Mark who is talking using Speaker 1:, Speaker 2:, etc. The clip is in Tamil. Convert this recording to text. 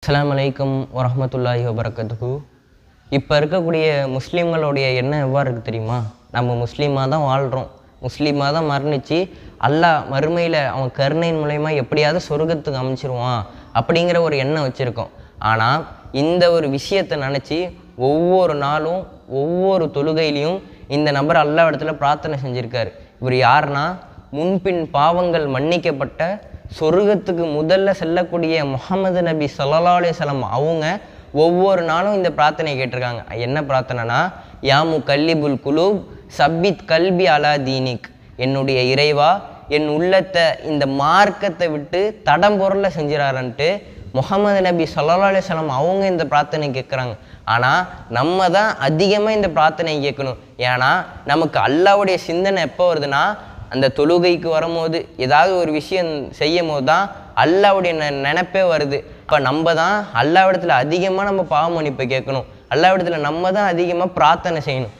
Speaker 1: அஸ்ஸலாமு அலைக்கும் வரஹ்மத்துல்லாஹி வபரகாத்துஹு. இப்போ இருக்கக்கூடிய முஸ்லீம்களுடைய எண்ணம் எவ்வாறு இருக்குது தெரியுமா? நம்ம முஸ்லீமாக தான் வாழ்கிறோம், முஸ்லீமாக தான் மரணித்து அல்லாஹ் மறுமையில் அவன் கருணையின் மூலயமா எப்படியாவது சொர்க்கத்துக்கு அமைச்சிருவான் அப்படிங்கிற ஒரு எண்ணம் வச்சுருக்கோம். ஆனால் இந்த ஒரு விஷயத்தை நினச்சி ஒவ்வொரு நாளும் ஒவ்வொரு தொழுகையிலையும் இந்த நபர் அல்லாஹ் இடத்துல பிரார்த்தனை செஞ்சுருக்காரு. இவர் யாருன்னா, முன்பின் பாவங்கள் மன்னிக்கப்பட்ட சொர்க்கத்துக்கு முதல்ல செல்லக்கூடிய முஹம்மது நபி ஸல்லல்லாஹு அலைஹி வஸல்லம் அவங்க ஒவ்வொரு நாளும் இந்த பிரார்த்தனை கேட்டிருக்காங்க. என்ன பிரார்த்தனைனா, யா முகல்லிபுல் குலூப் சப்பித் கல்பி அலா தீனிக், என்னுடைய இறைவா என் உள்ளத்தை இந்த மார்க்கத்தை விட்டு தடம் பொருளை செஞ்சிடாரன்ட்டு முஹம்மது நபி ஸல்லல்லாஹு அலைஹி வஸல்லம் அவங்க இந்த பிரார்த்தனை கேட்குறாங்க. ஆனால் நம்ம தான் அதிகமாக இந்த பிரார்த்தனை கேட்கணும். ஏன்னா நமக்கு அல்லாஹ்வுடைய சிந்தனை எப்போ வருதுன்னா, அந்த தொழுகைக்கு வரும்போது ஏதாவது ஒரு விஷயம் செய்யும் போது தான் அல்லாஹ்வுடைய நினைப்பே வருது. அப்போ நம்ம தான் அல்லாஹ்விடத்தில் அதிகமாக நம்ம பாவ மன்னிப்பு கேட்கணும், அல்லாஹ்விடத்தில் நம்ம தான் அதிகமாக பிரார்த்தனை செய்யணும்.